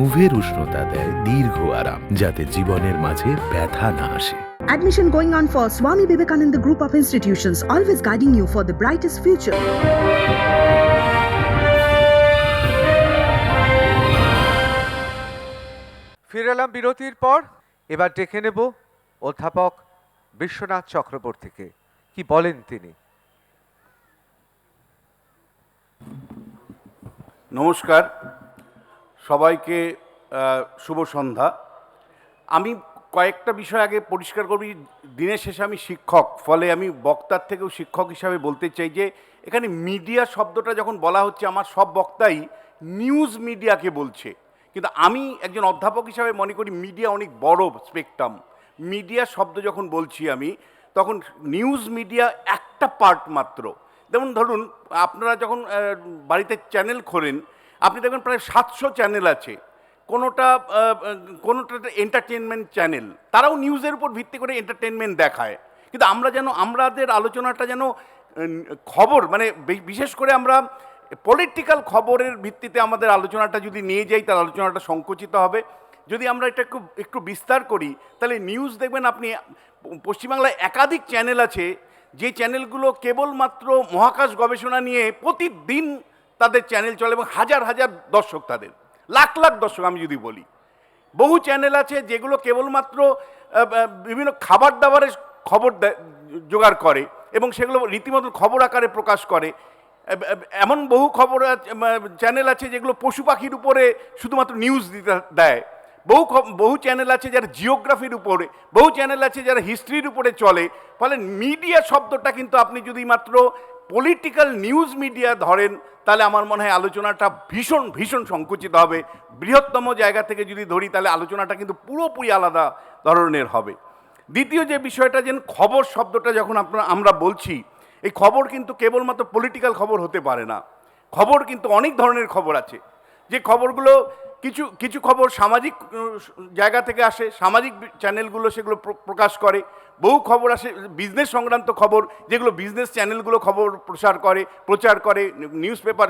মুভের উষ্ণতা দেয় দীর্ঘ আরাম, যাতে জীবনের মাঝে ব্যথা না আসে। Admission going on for Swami Vivekananda Group of Institutions, always guiding you for the brightest future. ফিরে এলাম বিরতির পর। এবার ডেকে নেব অধ্যাপক বিশ্বনাথ চক্রবর্তীকে। কি বলেন তিনি? নমস্কার সবাইকে, শুভ সন্ধ্যা। আমি কয়েকটা বিষয় আগে পরিষ্কার করবি। দিনের শেষে আমি শিক্ষক, ফলে আমি বক্তার থেকেও শিক্ষক হিসাবে বলতে চাই যে এখানে মিডিয়া শব্দটা যখন বলা হচ্ছে, আমার সব বক্তাই নিউজ মিডিয়াকে বলছে, কিন্তু আমি একজন অধ্যাপক হিসাবে মনে করি মিডিয়া অনেক বড় স্পেকট্রাম। মিডিয়া শব্দ যখন বলছি আমি, তখন নিউজ মিডিয়া একটা পার্ট মাত্র। যেমন ধরুন, আপনারা যখন বাড়িতে চ্যানেল খোলেন, আপনি দেখবেন প্রায় 700 চ্যানেল আছে। কোনোটা এন্টারটেনমেন্ট চ্যানেল, তারাও নিউজের উপর ভিত্তি করে এন্টারটেনমেন্ট দেখায়। কিন্তু আমাদের আলোচনাটা যেন খবর, মানে বিশেষ করে আমরা পলিটিক্যাল খবরের ভিত্তিতে আমাদের আলোচনাটা যদি নিয়ে যাই, তার আলোচনাটা সংকুচিত হবে। যদি আমরা এটা একটু বিস্তার করি, তাহলে নিউজ দেখবেন আপনি পশ্চিমবাংলায় একাধিক চ্যানেল আছে, যে চ্যানেলগুলো কেবলমাত্র মহাকাশ গবেষণা নিয়ে প্রতিদিন তাদের চ্যানেল চলে এবং হাজার হাজার দর্শক, তাদের লাখ লাখ দর্শক। আমি যদি বলি, বহু চ্যানেল আছে যেগুলো কেবলমাত্র বিভিন্ন খাবার দাবারের খবর জোগাড় করে এবং সেগুলো রীতিমতো খবর আকারে প্রকাশ করে। এমন বহু চ্যানেল আছে যেগুলো পশু পাখির উপরে শুধুমাত্র নিউজ দিতে দেয়। বহু চ্যানেল আছে যারা জিওগ্রাফির উপরে, বহু চ্যানেল আছে যারা হিস্ট্রির উপরে চলে। ফলে মিডিয়া শব্দটা কিন্তু আপনি যদি মাত্র পলিটিক্যাল নিউজ মিডিয়া ধরেন, তাহলে আমার মনে হয় আলোচনাটা ভীষণ ভীষণ সংকুচিত হবে। বৃহত্তম জায়গা থেকে যদি ধরি, তাহলে আলোচনাটা কিন্তু পুরোপুরি আলাদা ধরনের হবে। দ্বিতীয় যে বিষয়টা, যেন খবর শব্দটা যখন আমরা বলছি, এই খবর কিন্তু কেবলমাত্র পলিটিক্যাল খবর হতে পারে না। খবর কিন্তু অনেক ধরনের খবর আছে, যে খবরগুলো কিছু খবর সামাজিক জায়গা থেকে আসে, সামাজিক চ্যানেলগুলো সেগুলো প্রকাশ করে। বহু খবর আসে বিজনেস সংক্রান্ত খবর, যেগুলো বিজনেস চ্যানেলগুলো খবর প্রচার করে, নিউজ পেপার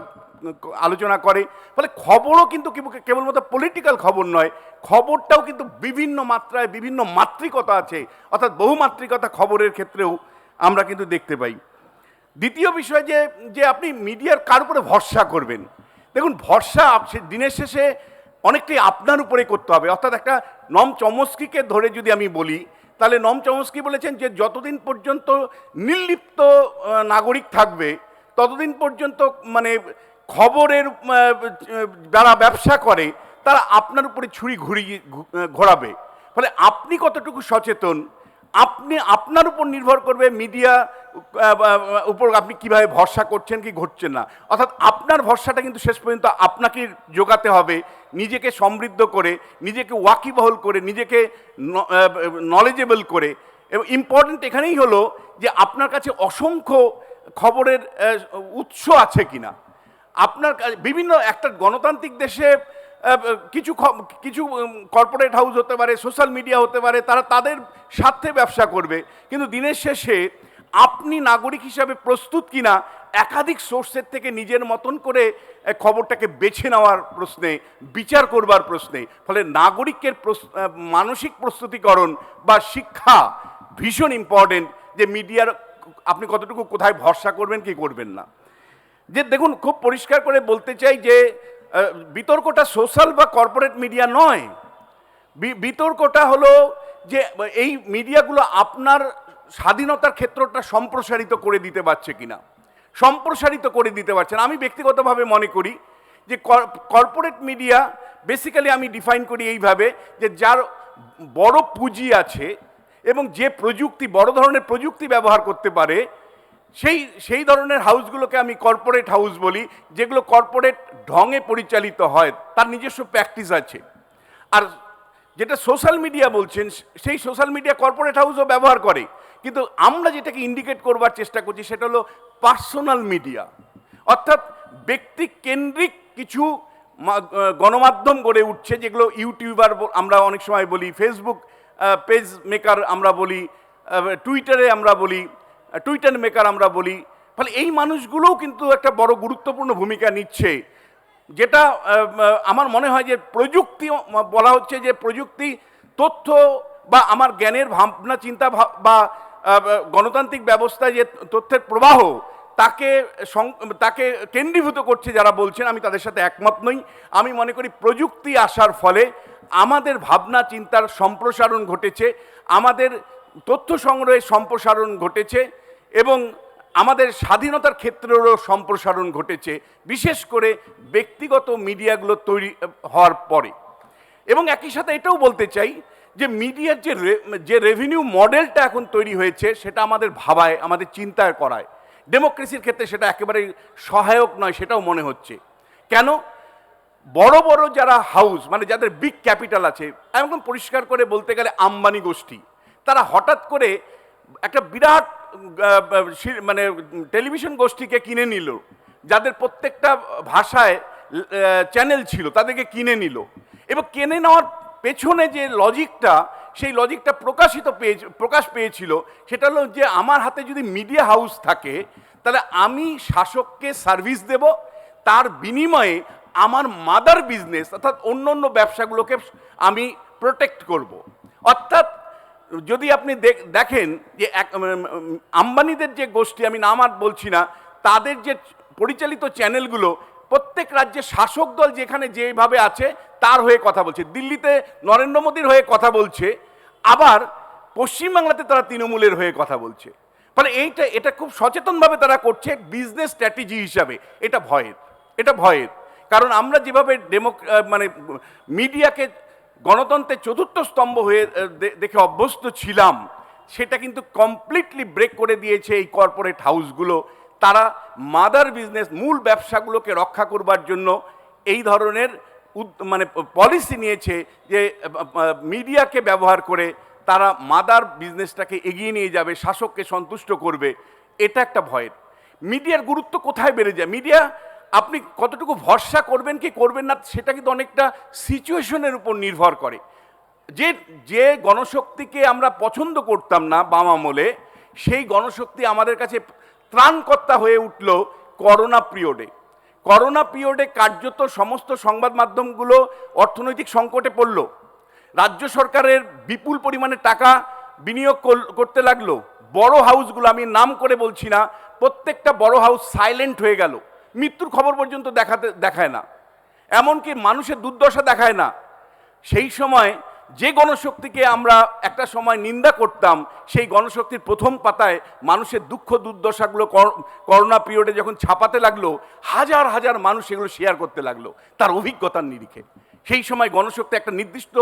আলোচনা করে। ফলে খবরও কিন্তু কেবলমাত্র পলিটিক্যাল খবর নয়, খবরটাও কিন্তু বিভিন্ন মাত্রায় বিভিন্ন মাত্রিকতা আছে, অর্থাৎ বহুমাত্রিকতা খবরের ক্ষেত্রেও আমরা কিন্তু দেখতে পাই। দ্বিতীয় বিষয় যে আপনি মিডিয়ার কার উপরে ভরসা করবেন। দেখুন, ভরসা দিনের শেষে অনেকটাই আপনার উপরে করতে হবে। অর্থাৎ একটা নম চমস্কিকে ধরে যদি আমি বলি, তাহলে নম চমস্কি বলেছেন যে যতদিন পর্যন্ত নির্লিপ্ত নাগরিক থাকবে, ততদিন পর্যন্ত মানে খবরের যারা ব্যবসা করে তারা আপনার উপরে ছুরি ঘোরাবে। ফলে আপনি কতটুকু সচেতন, আপনার উপর নির্ভর করবে মিডিয়া উপর আপনি কিভাবে ভরসা করছেন কি ঘটছেন না। অর্থাৎ আপনার ভরসাটা কিন্তু শেষ পর্যন্ত আপনাকে জোগাতে হবে, নিজেকে সমৃদ্ধ করে, নিজেকে ওয়াকিবহল করে, নিজেকে নলেজেবল করে। এবং ইম্পর্টেন্ট এখানেই হলো যে আপনার কাছে অসংখ্য খবরের উৎস আছে কিনা। আপনার বিভিন্ন একটা গণতান্ত্রিক দেশে কিছু কর্পোরেট হাউস হতে পারে, সোশ্যাল মিডিয়া হতে পারে, তারা তাদের স্বার্থে ব্যবসা করবে। কিন্তু দিনের শেষে আপনি নাগরিক হিসাবে প্রস্তুত কিনা একাধিক সোর্সের থেকে নিজের মতন করে খবরটাকে বেছে নেওয়ার প্রশ্নে, বিচার করবার প্রশ্নে। ফলে নাগরিকের মানসিক প্রস্তুতিকরণ বা শিক্ষা ভীষণ ইম্পর্টেন্ট, যে মিডিয়ার আপনি কতটুকু কোথায় ভরসা করবেন কি করবেন না। যে দেখুন, খুব পরিষ্কার করে বলতে চাই যে বিতর্কটা সোশ্যাল বা কর্পোরেট মিডিয়া নয়। বিতর্কটা হলো যে এই মিডিয়াগুলো আপনার স্বাধীনতার ক্ষেত্রটা সম্প্রসারিত করে দিতে পারছে কিনা, সম্প্রসারিত করে দিতে পারছে না। আমি ব্যক্তিগতভাবে মনে করি যে কর্পোরেট মিডিয়া বেসিক্যালি আমি ডিফাইন করি এইভাবে, যে যার বড় পুঁজি আছে এবং যে বড় ধরনের প্রযুক্তি ব্যবহার করতে পারে, সেই ধরনের হাউসগুলোকে আমি কর্পোরেট হাউস বলি, যেগুলো কর্পোরেট ঢঙে পরিচালিত হয়, তার নিজস্ব প্র্যাকটিস আছে। আর যেটা সোশ্যাল মিডিয়া বলছেন, সেই সোশ্যাল মিডিয়া কর্পোরেট হাউসও ব্যবহার করে, কিন্তু আমরা যেটাকে ইন্ডিকেট করবার চেষ্টা করছি সেটা হলো পার্সোনাল মিডিয়া। অর্থাৎ ব্যক্তি কেন্দ্রিক কিছু গণমাধ্যম গড়ে উঠছে, যেগুলো ইউটিউবার আমরা অনেক সময় বলি, ফেসবুক পেজ মেকার আমরা বলি, টুইটারে আমরা বলি, টুইটার মেকার আমরা বলি। ফলে এই মানুষগুলোও কিন্তু একটা বড় গুরুত্বপূর্ণ ভূমিকা নিচ্ছে। যেটা আমার মনে হয় যে প্রযুক্তি, বলা হচ্ছে যে প্রযুক্তি তথ্য বা আমার জ্ঞানের ভাবনা চিন্তা বা গণতান্ত্রিক ব্যবস্থায় যে তথ্যের প্রবাহ তাকে কেন্দ্রীভূত করছে যারা বলছেন, আমি তাদের সাথে একমত নই। আমি মনে করি প্রযুক্তি আসার ফলে আমাদের ভাবনা চিন্তার সম্প্রসারণ ঘটেছে, আমাদের তথ্য সংগ্রহের সম্প্রসারণ ঘটেছে এবং আমাদের স্বাধীনতার ক্ষেত্রেরও সম্প্রসারণ ঘটেছে, বিশেষ করে ব্যক্তিগত মিডিয়াগুলো তৈরি হওয়ার পরে। এবং একই সাথে এটাও বলতে চাই যে মিডিয়ার যে রেভিনিউ মডেলটা এখন তৈরি হয়েছে সেটা আমাদের ভাবায়, আমাদের চিন্তায় করায়। ডেমোক্রেসির ক্ষেত্রে সেটা একেবারে সহায়ক নয়, সেটাও মনে হচ্ছে। কেন? বড় বড় যারা হাউস, মানে যাদের বিগ ক্যাপিটাল আছে, একদম পরিষ্কার করে বলতে গেলে আম্বানি গোষ্ঠী, তারা হঠাৎ করে একটা বিরাট মানে টেলিভিশন গোষ্ঠীকে কিনে নিল, যাদের প্রত্যেকটা ভাষায় চ্যানেল ছিল, তাদেরকে কিনে নিল। এবং কিনে নেওয়ার পেছনে যে লজিকটা, সেই লজিকটা প্রকাশ পেয়েছিল, সেটা হলো যে আমার হাতে যদি মিডিয়া হাউস থাকে তাহলে আমি শাসককে সার্ভিস দেব, তার বিনিময়ে আমার মাদার বিজনেস অর্থাৎ অন্য অন্য ব্যবসাগুলোকে আমি প্রোটেক্ট করব। অর্থাৎ যদি আপনি দেখেন যে আম্বানিদের যে গোষ্ঠী, আমি নাম আর বলছি না, তাদের যে পরিচালিত চ্যানেলগুলো প্রত্যেক রাজ্যে শাসক দল যেখানে যেভাবে আছে তার হয়ে কথা বলছে। দিল্লিতে নরেন্দ্র মোদীর হয়ে কথা বলছে, আবার পশ্চিমবাংলাতে তারা তৃণমূলের হয়ে কথা বলছে। ফলে এটা খুব সচেতনভাবে তারা করছে বিজনেস স্ট্র্যাটেজি হিসাবে। এটা ভয়ের কারণ আমরা যেভাবে মানে মিডিয়াকে গণতন্ত্রের চতুর্থ স্তম্ভ হয়ে দেখে অভ্যস্ত ছিলাম, সেটা কিন্তু কমপ্লিটলি ব্রেক করে দিয়েছে এই কর্পোরেট হাউসগুলো। তারা মাদার বিজনেস, মূল ব্যবসাগুলোকে রক্ষা করবার জন্য এই ধরনের মানে পলিসি নিয়েছে যে মিডিয়াকে ব্যবহার করে তারা মাদার বিজনেসটাকে এগিয়ে নিয়ে যাবে, শাসককে সন্তুষ্ট করবে। এটা একটা ভয়ের। মিডিয়ার গুরুত্ব কোথায় বেড়ে যায়? মিডিয়া আপনি কতটুকু ভরসা করবেন কি করবেন না, সেটা কিন্তু অনেকটা সিচুয়েশনের উপর নির্ভর করে। যে গণশক্তিকে আমরা পছন্দ করতাম না বাম আমলে, সেই গণশক্তি আমাদের কাছে ত্রাণকর্তা হয়ে উঠল করোনা পিরিয়ডে কার্যত সমস্ত সংবাদ মাধ্যমগুলো অর্থনৈতিক সংকটে পড়ল। রাজ্য সরকারের বিপুল পরিমাণে টাকা বিনিয়োগ করতে লাগলো। বড় হাউসগুলো, আমি নাম করে বলছি না, প্রত্যেকটা বড় হাউস সাইলেন্ট হয়ে গেল, মৃত্যুর খবর পর্যন্ত দেখায় না, এমনকি মানুষের দুর্দশা দেখায় না। সেই সময় যে গণশক্তিকে আমরা একটা সময় নিন্দা করতাম, সেই গণশক্তির প্রথম পাতায় মানুষের দুঃখ দুর্দশাগুলো করোনা পিরিয়ডে যখন ছাপাতে লাগলো, হাজার হাজার মানুষ এগুলো শেয়ার করতে লাগলো তার অভিজ্ঞতার নিরিখে। সেই সময় গণশক্তি একটা নির্দিষ্ট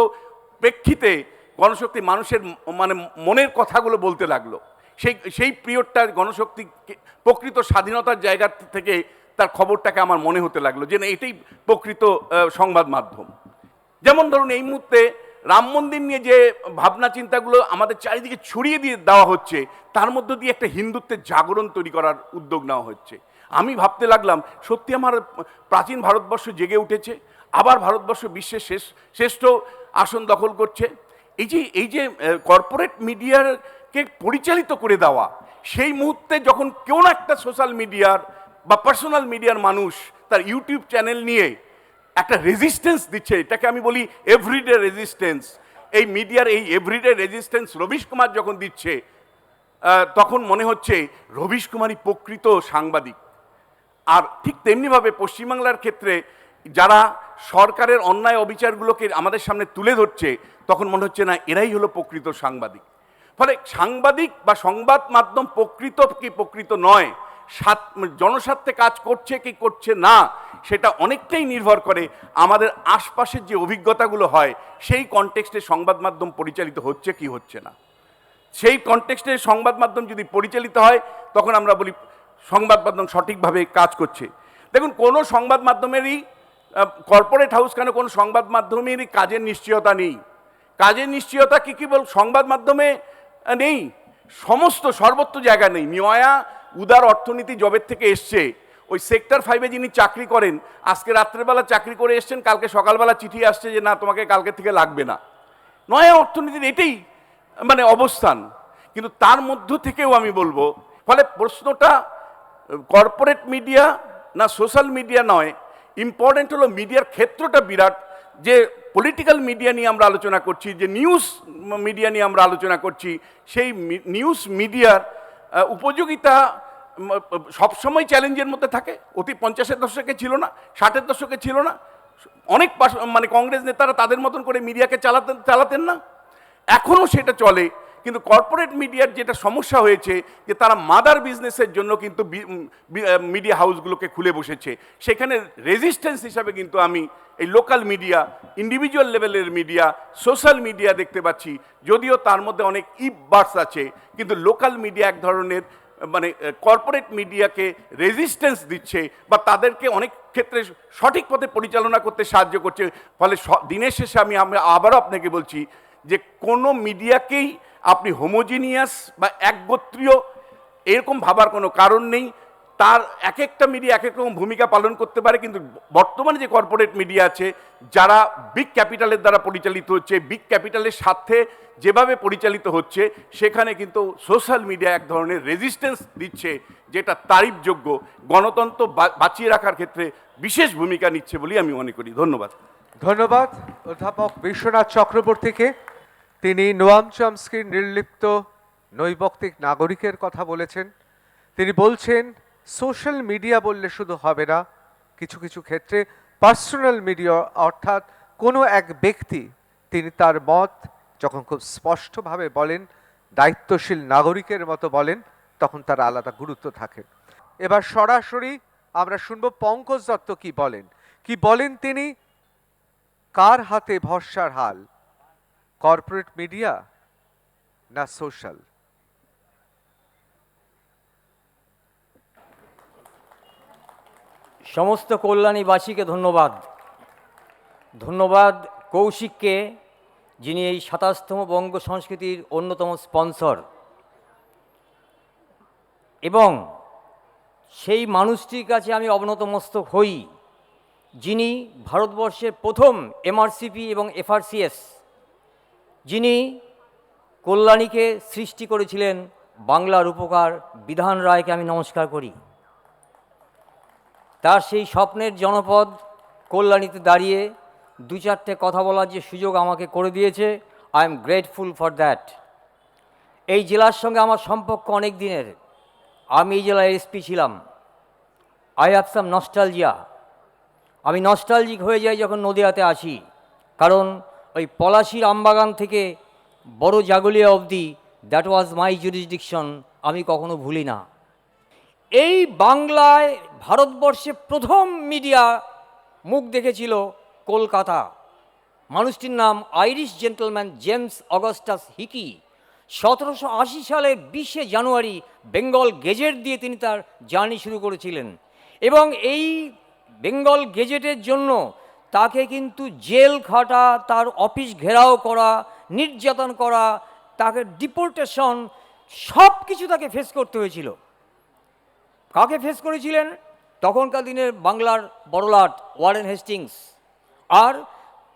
প্রেক্ষিতে গণশক্তি মানুষের মানে মনের কথাগুলো বলতে লাগলো। সেই পিরিয়ডটা গণশক্তি প্রকৃত স্বাধীনতার জায়গা থেকে তার খবরটাকে আমার মনে হতে লাগলো যে না, এটাই প্রকৃত সংবাদ মাধ্যম। যেমন ধরুন এই মুহূর্তে রাম মন্দির নিয়ে যে ভাবনা চিন্তাগুলো আমাদের চারিদিকে ছড়িয়ে দিয়ে দেওয়া হচ্ছে, তার মধ্য দিয়ে একটা হিন্দুত্বের জাগরণ তৈরি করার উদ্যোগ নেওয়া হচ্ছে। আমি ভাবতে লাগলাম সত্যি আমার প্রাচীন ভারতবর্ষ জেগে উঠেছে, আবার ভারতবর্ষ বিশ্বের শ্রেষ্ঠ আসন দখল করছে। এই যে কর্পোরেট মিডিয়াকে পরিচালিত করে দেওয়া, সেই মুহূর্তে যখন কেউ না একটা সোশ্যাল মিডিয়ার বা পার্সোনাল মিডিয়ার মানুষ তার ইউটিউব চ্যানেল নিয়ে একটা রেজিস্ট্যান্স দিচ্ছে, এটাকে আমি বলি এভরিডে রেজিস্ট্যান্স। এই মিডিয়ার এই এভরিডে রেজিস্ট্যান্স রবিশ কুমার যখন দিচ্ছে, তখন মনে হচ্ছে রবিশ কুমারই প্রকৃত সাংবাদিক। আর ঠিক তেমনিভাবে পশ্চিমবাংলার ক্ষেত্রে যারা সরকারের অন্যায় অবিচারগুলোকে আমাদের সামনে তুলে ধরছে, তখন মনে হচ্ছে না এরাই হলো প্রকৃত সাংবাদিক। ফলে সাংবাদিক বা সংবাদ মাধ্যম প্রকৃত কি প্রকৃত নয়, জনস্বার্থে কাজ করছে কি করছে না, সেটা অনেকটাই নির্ভর করে আমাদের আশপাশের যে অভিজ্ঞতাগুলো হয়, সেই কনটেক্সটে সংবাদ মাধ্যম পরিচালিত হচ্ছে কি হচ্ছে না। সেই কনটেক্সটে সংবাদ মাধ্যম যদি পরিচালিত হয়, তখন আমরা বলি সংবাদ মাধ্যম সঠিকভাবে কাজ করছে। দেখুন, কোনো সংবাদ মাধ্যমেরই কর্পোরেট হাউস কেন, কোনো সংবাদ মাধ্যমেরই কাজের নিশ্চয়তা নেই। কাজের নিশ্চয়তা কি বল সংবাদ মাধ্যমে নেই, সমস্ত সর্বত্র জায়গা নেই। নয়া উদার অর্থনীতি জবের থেকে এসছে, ওই সেক্টর 5-এ যিনি চাকরি করেন, আজকে রাত্রেবেলা চাকরি করে এসছেন, কালকে সকালবেলা চিঠি আসছে যে না, তোমাকে কালকে থেকে লাগবে না। নয়া অর্থনীতির এটাই মানে অবস্থান। কিন্তু তার মধ্য থেকেও আমি বলবো, ফলে প্রশ্নটা কর্পোরেট মিডিয়া না সোশ্যাল মিডিয়া নয়, ইম্পর্টেন্ট হলো মিডিয়ার ক্ষেত্রটা বিরাট, যে পলিটিক্যাল মিডিয়া নিয়ে আমরা আলোচনা করছি, যে নিউজ মিডিয়া নিয়ে আমরা আলোচনা করছি, সেই নিউজ মিডিয়ার উপযোগিতা সবসময় চ্যালেঞ্জের মধ্যে থাকে। অতি 50-এর দশকে ছিল না, 60-এর দশকে ছিল না, অনেক মানে কংগ্রেস নেতারা তাদের মতন করে মিডিয়াকে চালাতেন না, এখনও সেটা চলে। কিন্তু কর্পোরেট মিডিয়ার যেটা সমস্যা হয়েছে যে তারা মাদার বিজনেসের জন্য কিন্তু মিডিয়া হাউসগুলোকে খুলে বসেছে। সেখানে রেজিস্ট্যান্স হিসাবে কিন্তু আমি এই লোকাল মিডিয়া, ইন্ডিভিজুয়াল লেভেলের মিডিয়া, সোশ্যাল মিডিয়া দেখতে পাচ্ছি। যদিও তার মধ্যে অনেক বার্ডস আছে, কিন্তু লোকাল মিডিয়া এক ধরনের মানে কর্পোরেট মিডিয়াকে রেজিস্ট্যান্স দিচ্ছে বা তাদেরকে অনেক ক্ষেত্রে সঠিক পথে পরিচালনা করতে সাহায্য করছে। ফলে দিনের শেষে আমি আবারও আপনাকে বলছি যে কোনো মিডিয়াকেই আপনি হোমোজিনিয়াস বা একগোত্রীয় এরকম ভাবার কোনো কারণ নেই। তার এক একটা মিডিয়া এক এক রকম ভূমিকা পালন করতে পারে, কিন্তু বর্তমানে যে কর্পোরেট মিডিয়া আছে যারা বিগ ক্যাপিটালের দ্বারা পরিচালিত হচ্ছে, বিগ ক্যাপিটালের সাথে যেভাবে পরিচালিত হচ্ছে, সেখানে কিন্তু সোশ্যাল মিডিয়া এক ধরনের রেজিস্ট্যান্স দিচ্ছে, যেটা তারিফযোগ্য, গণতন্ত্র বাঁচিয়ে রাখার ক্ষেত্রে বিশেষ ভূমিকা নিচ্ছে বলেই আমি মনে করি। ধন্যবাদ। ধন্যবাদ অধ্যাপক বিশ্বনাথ চক্রবর্তীকে। তিনি নোয়াম চমস্কির নির্লিপ্ত নৈবক্তিক নাগরিকের কথা বলেছেন। তিনি বলছেন সোশ্যাল মিডিয়া বললে শুধু হবে না, কিছু কিছু ক্ষেত্রে পার্সোনাল মিডিয়া, অর্থাৎ কোনো এক ব্যক্তি তিনি তার মত যখন খুব স্পষ্টভাবে বলেন, দায়িত্বশীল নাগরিকের মতো বলেন, তখন তার আলাদা গুরুত্ব থাকে। এবার সরাসরি আমরা শুনব পঙ্কজ দত্ত কি বলেন তিনি, কার হাতে ভরসার হাল, কর্পোরেট মিডিয়া না সোশ্যাল? সমস্ত কল্যাণীবাসীকে ধন্যবাদ। ধন্যবাদ কৌশিককে, যিনি এই 27তম বঙ্গ সংস্কৃতির অন্যতম স্পন্সর, এবং সেই মানুষটির কাছে আমি অবনতমস্তক হই যিনি ভারতবর্ষের প্রথম এমআরসিপি এবং এফআরসিএস, যিনি কল্যাণীকে সৃষ্টি করেছিলেন, বাংলার উপকার বিধান রায়কে আমি নমস্কার করি। তার সেই স্বপ্নের জনপদ কল্যাণীতে দাঁড়িয়ে দু চারটে কথা বলার যে সুযোগ আমাকে করে দিয়েছে, I am grateful for that. এই জেলার সঙ্গে আমার সম্পর্ক অনেক দিনের। আমি এই জেলার এসপি ছিলাম। I have some nostalgia. আমি নস্টালজিক হয়ে যাই যখন নদিয়াতে আসি, কারণ ওই পলাশির আমবাগান থেকে বড় জাগুলিয়া অবধি দ্যাট ওয়াজ মাই জুরিসডিকশন, আমি কখনো ভুলি না। এই বাংলায় ভারতবর্ষে প্রথম মিডিয়া মুখ দেখেছিল কলকাতা। মানুষটির নাম Irish gentleman James Augustus Hicky. 1780 সালের 20শে জানুয়ারি বেঙ্গল গেজেট দিয়ে তিনি তার জার্নি শুরু করেছিলেন, এবং এই বেঙ্গল গেজেটের জন্য তাকে কিন্তু জেল খাটা, তার অফিস ঘেরাও করা, নির্যাতন করা, তাকে ডিপোর্টেশন, সব কিছু তাকে ফেস করতে হয়েছিল। কাকে ফেস করেছিলেন? তখনকার দিনের বাংলার বড়লাট ওয়ারেন হেস্টিংস। আর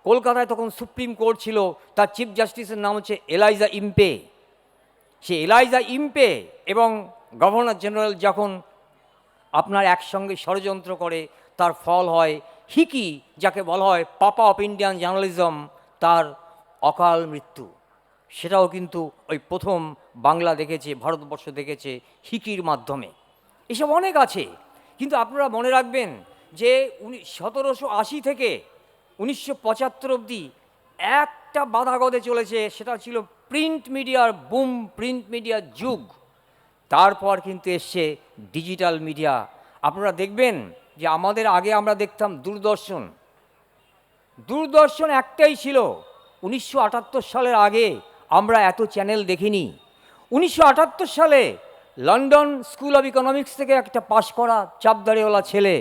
কলকাতায় তখন সুপ্রিম কোর্ট ছিল, তার চিফ জাস্টিসের নাম হচ্ছে এলাইজা ইম্পে। সে এলাইজা ইম্পে এবং গভর্নর জেনারেল যখন আপনার একসঙ্গে ষড়যন্ত্র করে, তার ফল হয় হিকি, যাকে বলা হয় পাপা অফ ইন্ডিয়ান জার্নালিজম, তার অকাল মৃত্যু। সেটাও কিন্তু ওই প্রথম বাংলা দেখেছে, ভারতবর্ষ দেখেছে হিকির মাধ্যমে। এসব অনেক আছে, কিন্তু আপনারা মনে রাখবেন যে 1780 থেকে 1975 অবধি একটা বাধাগদে চলেছে, সেটা ছিল প্রিন্ট মিডিয়ার বুম, প্রিন্ট মিডিয়ার যুগ। তারপর কিন্তু এসছে ডিজিটাল মিডিয়া। আপনারা দেখবেন যে আমাদের আগে আমরা দেখতাম দূরদর্শন। দূরদর্শন একটাই ছিল। 1978 সালের আগে আমরা এত চ্যানেল দেখিনি। 1978 সালে লন্ডন স্কুল অফ ইকোনমিক্স থেকে একটা পাশ করা চাপদাড়িওয়ালা ছেলে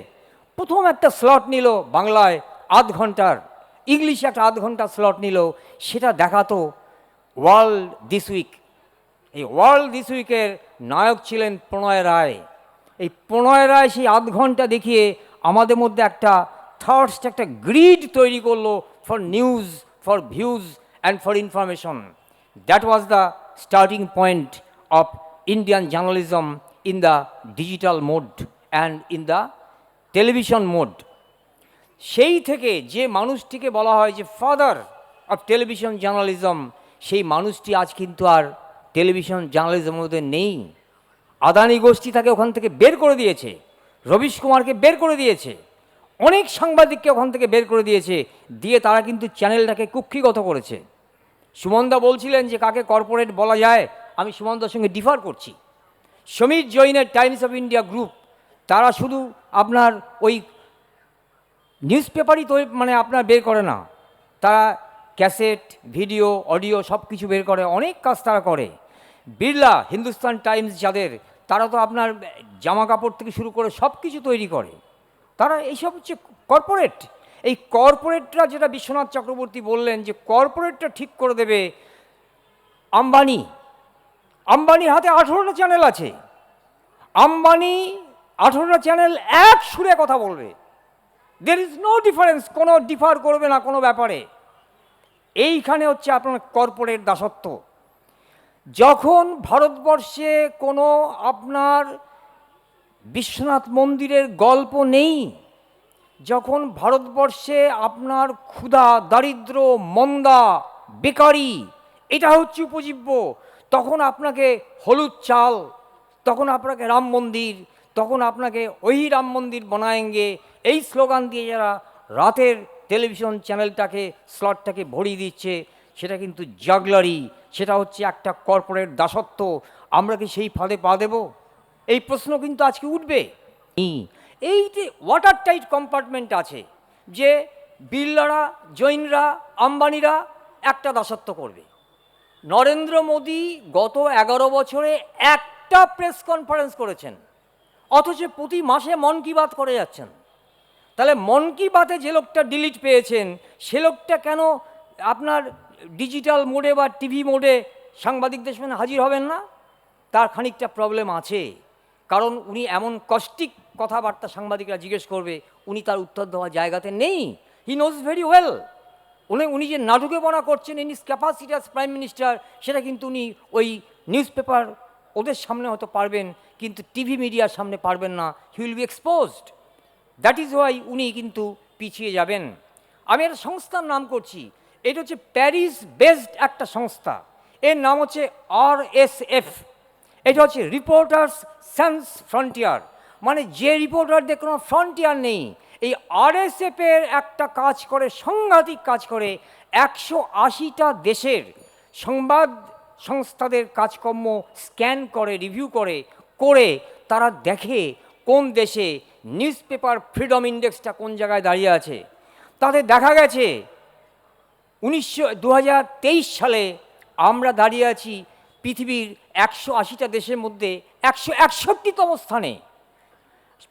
প্রথম একটা স্লট নিল বাংলায় আধ ঘন্টার, ইংলিশে একটা আধ ঘন্টা স্লট নিল। সেটা দেখাতো ওয়ার্ল্ড দিস উইক। এই ওয়ার্ল্ড দিস উইকের নায়ক ছিলেন প্রণয় রায়। এই প্রণয় রায় সেই আধ ঘন্টা দেখিয়ে আমাদের মধ্যে একটা থার্স্ট, একটা গ্রিড তৈরি করলো for news, for views and for information. That was the starting point of Indian journalism in the digital mode and in the television mode. সেই থেকে যে মানুষটিকে বলা হয় যে ফাদার অফ টেলিভিশন জার্নালিজম, সেই মানুষটি আজ কিন্তু আর টেলিভিশন জার্নালিজমের মধ্যে নেই। আদানি গোষ্ঠী তাকে ওখান থেকে বের করে দিয়েছে, রবিশ কুমারকে বের করে দিয়েছে, অনেক সাংবাদিককে ওখান থেকে বের করে দিয়েছে, দিয়ে তারা কিন্তু চ্যানেলটাকে কুক্ষিগত করেছে। সুমনদা বলছিলেন যে কাকে কর্পোরেট বলা যায়, আমি সুমনদার সঙ্গে ডিফার করছি। সমীর জৈনের টাইমস অফ ইন্ডিয়া গ্রুপ, তারা শুধু আপনার ওই নিউজ পেপারই তো মানে আপনার বের করে না, তারা ক্যাসেট, ভিডিও, অডিও সব কিছু বের করে, অনেক কাজ তারা করে। বিড়লা, হিন্দুস্তান টাইমস যাদের, তারা তো আপনার জামা কাপড় থেকে শুরু করে সব কিছু তৈরি করে। তারা এইসব হচ্ছে কর্পোরেট। এই কর্পোরেটরা, যেটা বিশ্বনাথ চক্রবর্তী বললেন যে কর্পোরেটটা ঠিক করে দেবে আম্বানি। আম্বানির হাতে 18টা চ্যানেল আছে। আম্বানি 18টা চ্যানেল এক সুরে কথা বলবে, দের ইজ নো ডিফারেন্স, কোনো ডিফার করবে না কোনো ব্যাপারে। এইখানে হচ্ছে আপনার কর্পোরেট দাসত্ব। যখন ভারতবর্ষে কোনো আপনার বিশ্বনাথ মন্দিরের গল্প নেই, যখন ভারতবর্ষে আপনার ক্ষুধা, দারিদ্র, মন্দা, বেকারি এটা হচ্ছে উপজীব্য, তখন আপনাকে হলুদ চাল, তখন আপনাকে রাম মন্দির, তখন আপনাকে ওই রাম মন্দির বানায়েঙ্গে, এই স্লোগান দিয়ে যারা রাতের টেলিভিশন চ্যানেলটাকে, স্লটটাকে ভরিয়ে দিচ্ছে, সেটা কিন্তু জাগলারি, সেটা হচ্ছে একটা কর্পোরেট দাসত্ব। আমরা কি সেই ফাঁদে পা দেব? এই প্রশ্ন কিন্তু আজকে উঠবে। এই যে ওয়াটার টাইট কম্পার্টমেন্ট আছে, যে বিড়লারা, জৈনরা, আম্বানিরা একটা দাসত্ব করবে। নরেন্দ্র মোদী গত 11 বছরে একটা প্রেস কনফারেন্স করেছেন, অথচ প্রতি মাসে মন কি বাত করে যাচ্ছেন। তাহলে মন কি বাতে যে লোকটা ডিলিট পেয়েছেন, সে লোকটা কেন আপনার ডিজিটাল মোডে বা টিভি মোডে সাংবাদিকদের সামনে হাজির হবেন না? তার খানিকটা প্রবলেম আছে, কারণ উনি এমন কষ্টিক কথাবার্তা সাংবাদিকরা জিজ্ঞেস করবে, উনি তার উত্তর দেওয়ার জায়গাতে নেই। He knows very well. উনি যে নাটকে বনা করছেন in his capacity as prime minister, সেটা কিন্তু উনি ওই নিউজ পেপার ওদের সামনে হয়তো পারবেন, কিন্তু টিভি মিডিয়ার সামনে পারবেন না। He will be exposed. That is Y উনি কিন্তু পিছিয়ে যাবেন। আমি একটা সংস্থার নাম করছি, এটা হচ্ছে প্যারিস বেসড একটা সংস্থা, এর নাম হচ্ছে RSF। এটা হচ্ছে রিপোর্টার্স সান্স ফ্রন্টিয়ার, মানে যে রিপোর্টারদের কোনো ফ্রন্টিয়ার নেই। এই RSF-এর একটা কাজ করে, সাংঘাতিক কাজ করে, 180টা দেশের সংবাদ সংস্থাদের কাজকর্ম স্ক্যান করে, রিভিউ করে, তারা দেখে কোন দেশে নিউজ পেপার ফ্রিডম ইন্ডেক্সটা কোন জায়গায় দাঁড়িয়ে আছে। তাদের দেখা গেছে 2023 সালে আমরা দাঁড়িয়ে আছি পৃথিবীর 180টা দেশের মধ্যে 161তম স্থানে।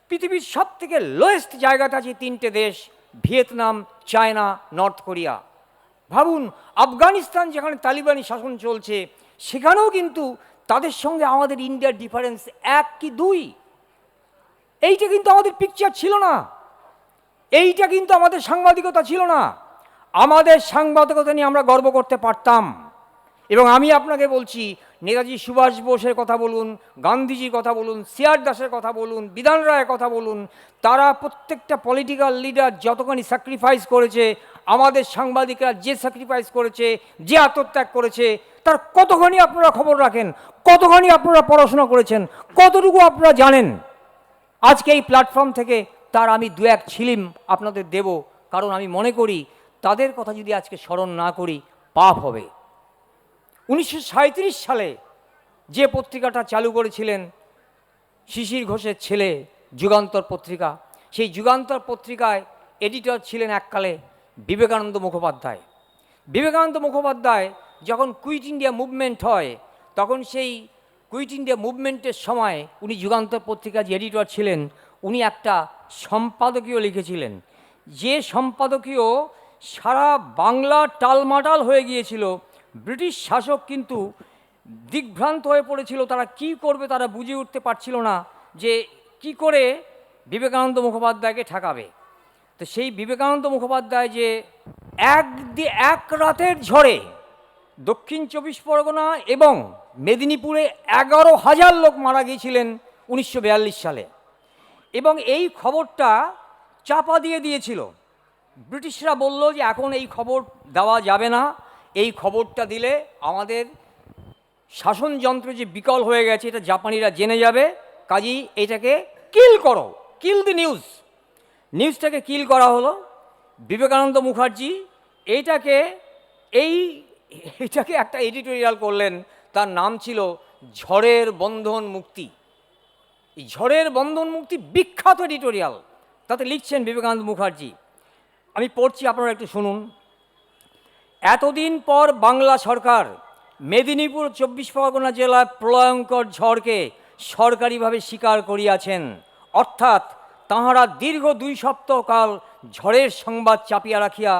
পৃথিবীর সব থেকে লোয়েস্ট জায়গাটা আছে 3টে দেশ, ভিয়েতনাম, চায়না, নর্থ কোরিয়া। ভাবুন, আফগানিস্তান যেখানে তালিবানি শাসন চলছে, সেখানেও কিন্তু তাদের সঙ্গে আমাদের ইন্ডিয়ার ডিফারেন্স 1 কি 2। এইটা কিন্তু আমাদের পিকচার ছিল না, এইটা কিন্তু আমাদের সাংবাদিকতা ছিল না। আমাদের সাংবাদিকতা নিয়ে আমরা গর্ব করতে পারতাম। এবং আমি আপনাকে বলছি, নেতাজি সুভাষ বোসের কথা বলুন, গান্ধীজির কথা বলুন, সিআর দাসের কথা বলুন, বিধান রায়ের কথা বলুন, তারা প্রত্যেকটা পলিটিক্যাল লিডার যতখানি স্যাক্রিফাইস করেছে, আমাদের সাংবাদিকরা যে স্যাক্রিফাইস করেছে, যে আত্মত্যাগ করেছে, তার কতখানি আপনারা খবর রাখেন, কতখানি আপনারা পড়াশোনা করেছেন, কতটুকু আপনারা জানেন। আজকে এই প্ল্যাটফর্ম থেকে তার আমি 2-1 ছিলিম আপনাদের দেব, কারণ আমি মনে করি তাদের কথা যদি আজকে স্মরণ না করি পাপ হবে। 1937 সালে যে পত্রিকাটা চালু করেছিলেন শিশির ঘোষের ছেলে, যুগান্তর পত্রিকা, সেই যুগান্তর পত্রিকায় এডিটর ছিলেন এককালে বিবেকানন্দ মুখোপাধ্যায়। বিবেকানন্দ মুখোপাধ্যায় যখন কুইট ইন্ডিয়া মুভমেন্ট হয়, তখন সেই কুইট ইন্ডিয়া মুভমেন্টের সময় উনি যুগান্তর পত্রিকার যে এডিটর ছিলেন, উনি একটা সম্পাদকীয় লিখেছিলেন, যে সম্পাদকীয় সারা বাংলা টালমাটাল হয়ে গিয়েছিল। ব্রিটিশ শাসক কিন্তু দিগ্ভ্রান্ত হয়ে পড়েছিল, তারা কি করবে তারা বুঝে উঠতে পারছিল না যে কি করে বিবেকানন্দ মুখোপাধ্যায়কে ঠেকাবে। তো সেই বিবেকানন্দ মুখোপাধ্যায় যে এক রাতের ঝড়ে দক্ষিণ 24 পরগনা এবং মেদিনীপুরে 11,000 লোক মারা গিয়েছিলেন 1942 সালে, এবং এই খবরটা চাপা দিয়েছিল। ব্রিটিশরা বলল যে এখন এই খবর দেওয়া যাবে না, এই খবরটা দিলে আমাদের শাসনযন্ত্র যে বিকল হয়ে গেছে এটা জাপানিরা জেনে যাবে, কাজেই এটাকে কিল করো, কিল দি নিউজ। নিউজটাকে কিল করা হলো। বিবেকানন্দ মুখার্জি এইটাকে একটা এডিটোরিয়াল করলেন, তার নাম ছিল ঝড়ের বন্ধন মুক্তি। এই ঝড়ের বন্ধন মুক্তি বিখ্যাত এডিটোরিয়াল, তাতে লিখছেন বিবেকানন্দ মুখার্জি, আমি পড়ছি, আপনারা একটু শুনুন। এতদিন পর বাংলা সরকার মেদিনীপুর 24 পরগনা জেলার প্রলয়ঙ্কর ঝড়কে সরকারিভাবে স্বীকার করিয়াছেন, অর্থাৎ তাঁহারা দীর্ঘ 2 সপ্তাহ কাল ঝড়ের সংবাদ চাপিয়া রাখিয়া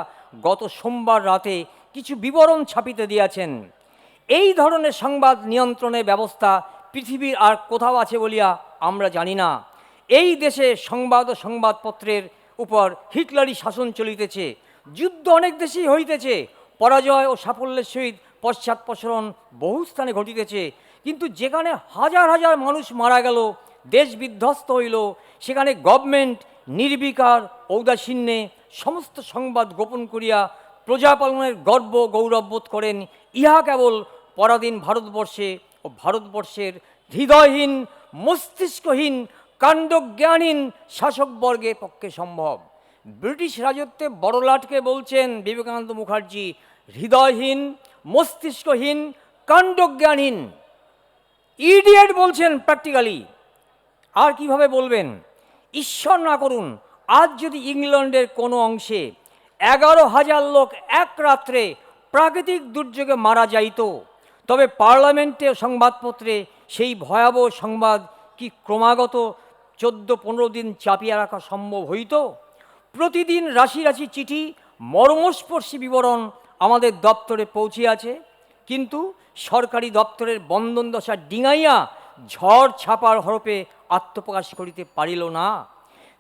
গত সোমবার রাতে কিছু বিবরণ ছাপিতে দিয়াছেন। এই ধরনের সংবাদ নিয়ন্ত্রণের ব্যবস্থা পৃথিবীর আর কোথাও আছে বলিয়া আমরা জানি না। এই দেশে সংবাদ ও সংবাদপত্রের উপর হিটলারি শাসন চলিতেছে, যুদ্ধ অনেক দেশেই হইতেছে, পরাজয় ও সাফল্যের সহিত পশ্চাৎপসরণ বহু স্থানে ঘটিতেছে, কিন্তু যেখানে হাজার হাজার মানুষ মারা গেল, দেশ বিধ্বস্ত হইল, সেখানে গভর্নমেন্ট নির্বিকার ঔদাসীন্যে সমস্ত সংবাদ গোপন করিয়া প্রজাপালনের গর্ব গৌরব বোধ করেন। ইহা কেবল পরাধীন ভারতবর্ষে ও ভারতবর্ষের হৃদয়হীন মস্তিষ্কহীন কাণ্ডজ্ঞানহীন শাসকবর্গের পক্ষে সম্ভব। ব্রিটিশ রাজত্বে বড়লাটকে বলছেন বিবেকানন্দ মুখার্জি হৃদয়হীন মস্তিষ্কহীন কাণ্ডজ্ঞানহীন, ইডিয়েট বলছেন প্র্যাকটিক্যালি। আর কিভাবে বলবেন? ঈশ্বর না করুন, আজ যদি ইংল্যান্ডের কোনো অংশে 11,000 লোক এক রাত্রে প্রাকৃতিক দুর্যোগে মারা যাইত, তবে পার্লামেন্টে সংবাদপত্রে সেই ভয়াবহ সংবাদ কি ক্রমাগত 14-15 দিন চাপিয়ে রাখা সম্ভব হইত? প্রতিদিন রাশি রাশি চিঠি, মর্মস্পর্শী বিবরণ আমাদের দপ্তরে পৌঁছিয়াছে, কিন্তু সরকারি দপ্তরের বন্ধন দশা ডিঙাইয়া ঝড় ছাপার হরপে আত্মপ্রকাশ করিতে পারিল না।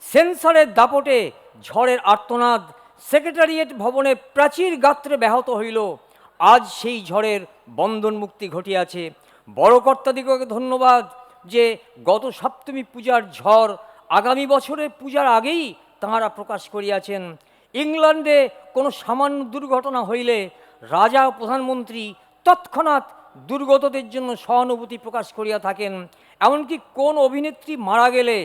সেন্সারের দাপটে ঝড়ের আর্তনাদ সেক্রেটারিয়েট ভবনের প্রাচীর গাত্রে ব্যাহত হইল। আজ সেই ঝড়ের বন্ধন মুক্তি ঘটিয়াছে। বড় কর্তাদিগকে ধন্যবাদ যে গত সপ্তমী পূজার ঝড় আগামী বছরের পূজার আগেই তাঁরা প্রকাশ করিয়াছেন। ইংল্যান্ডে কোনো সামান্য দুর্ঘটনা হইলে রাজা ও প্রধানমন্ত্রী তৎক্ষণাৎ দুর্গতদের জন্য সহানুভূতি প্রকাশ করিয়া থাকেন। এমনকি কোন অভিনেত্রী মারা গেলে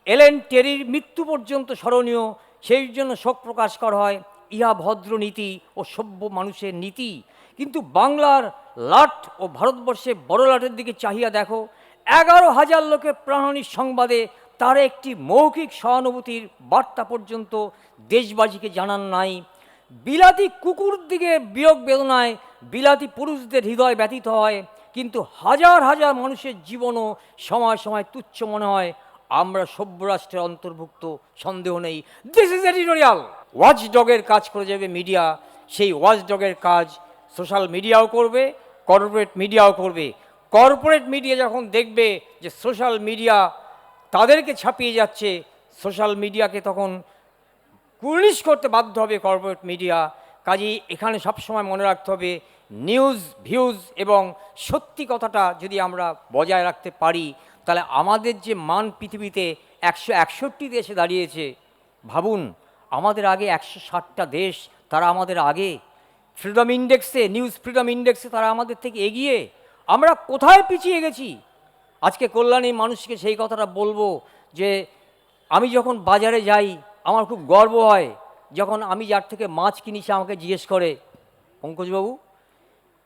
এলেন টেরির মৃত্যু পর্যন্ত স্মরণীয়, সেই জন্য শোক প্রকাশ করা হয়। ইহা ভদ্র নীতি ও সভ্য মানুষের নীতি। কিন্তু বাংলার লাট ও ভারতবর্ষে বড় লাটের দিকে চাহিয়া দেখো, 11,000 লোকের প্রাণহানির সংবাদে তার একটি মৌখিক সহানুভূতির বার্তা পর্যন্ত দেশবাসীকে জানান নাই। বিলাতি কুকুর দিকে বিয়োগ বেদনায় বিলাতি পুরুষদের হৃদয় ব্যথিত হয়, কিন্তু হাজার হাজার মানুষের জীবনও সময় সময় তুচ্ছ মনে হয়। আমরা সভ্য রাষ্ট্রের অন্তর্ভুক্ত, সন্দেহ নেই। This is editorial. ওয়াচডগের কাজ করে যাবে মিডিয়া, সেই ওয়াচডগের কাজ সোশ্যাল মিডিয়াও করবে, কর্পোরেট মিডিয়াও করবে। কর্পোরেট মিডিয়া যখন দেখবে যে সোশ্যাল মিডিয়া তাদেরকে ছাপিয়ে যাচ্ছে, সোশ্যাল মিডিয়াকে তখন কুর্নিশ করতে বাধ্য হবে কর্পোরেট মিডিয়া। কাজেই এখানে সবসময় মনে রাখতে হবে নিউজ, ভিউজ এবং সত্যি কথাটা যদি আমরা বজায় রাখতে পারি, তাহলে আমাদের যে মান পৃথিবীতে 161 দেশে দাঁড়িয়েছে, ভাবুন আমাদের আগে 160টা দেশ, তারা আমাদের আগে। ফ্রিডম ইন্ডেক্সে, নিউজ ফ্রিডম ইন্ডেক্সে তারা আমাদের থেকে এগিয়ে। আমরা কোথায় পিছিয়ে গেছি? আজকে কল্যাণী মানুষকে সেই কথাটা বলবো যে আমি যখন বাজারে যাই আমার খুব গর্ব হয় যখন আমি যার থেকে মাছ কিনি সে আমাকে জিজ্ঞেস করে, পঙ্কজবাবু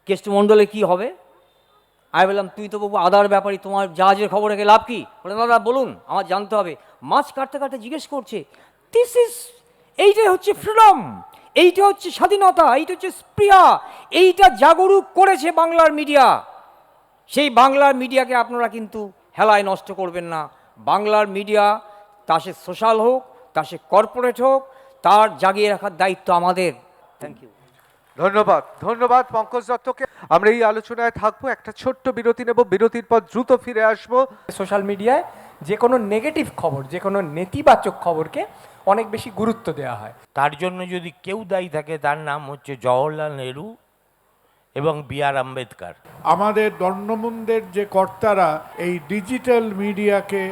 কেষ্টমণ্ডলে কি হবে? আমি বললাম তুই তো বাবু আদার ব্যাপারী, তোমার জাহাজের খবর রেখে লাভ কি? বলে দাদা বলুন, আমার জানতে হবে। মাছ কাটতে কাটতে জিজ্ঞেস করছে। এইটাই হচ্ছে ফ্রিডম, এইটা হচ্ছে স্বাধীনতা, এইটা হচ্ছে স্পৃহা, এইটা জাগরুক করেছে বাংলার মিডিয়া। সেই বাংলার মিডিয়াকে আপনারা কিন্তু হেলায় নষ্ট করবেন না। বাংলার মিডিয়া, তা সে সোশ্যাল হোক, তা সে কর্পোরেট হোক, তার জাগিয়ে রাখার দায়িত্ব আমাদের। Thank you. ধন্যবাদ, ধন্যবাদ পঙ্কজ দত্তকে। আমরা এই আলোচনায় থাকবো, একটা ছোট্ট বিরতি নেব, বিরতির পর দ্রুত ফিরে আসবো। সোশ্যাল মিডিয়ায় যে কোনো নেগেটিভ খবর, যে কোনো নেতিবাচক খবরকে অনেক বেশি গুরুত্ব দেওয়া হয়। তার জন্য যদি কেউ দায়ী থাকে তার নাম হচ্ছে জওহরলাল নেহরু এবং বি.আর. আম্বেদকর। আমাদের দণ্ডমুন্ডের যে কর্তারা এই ডিজিটাল মিডিয়াকে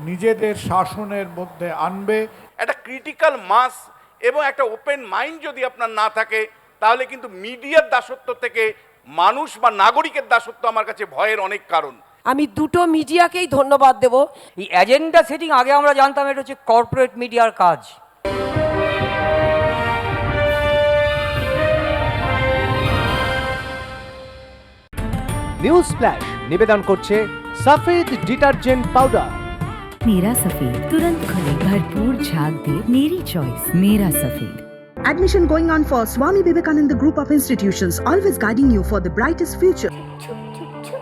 নিজেদের শাসনের মধ্যে আনবে, একটা ক্রিটিক্যাল মাস এবং একটা ওপেন মাইন্ড যদি আপনার না থাকে, তাহলে কিন্তু মিডিয়ার দাসত্ব থেকে মানুষ বা নাগরিকের দাসত্ব আমার কাছে ভয়ের অনেক কারণ। আমি দুটো মিডিয়াকেই ধন্যবাদ দেব। এই এজেন্ডা সেটিং আগে আমরা জানতাম এটা হচ্ছে কর্পোরেট মিডিয়ার কাজ। নিউজ ফ্ল্যাশ নিবেদন করছে সফেদ ডিটারজেন্ট পাউডার। मेरा सफेद तुरंत खुले भरपूर झाग दे मेरी चॉइस मेरा सफेद। Admission going on for Swami Vivekananda Group of Institutions, always guiding you for the brightest future.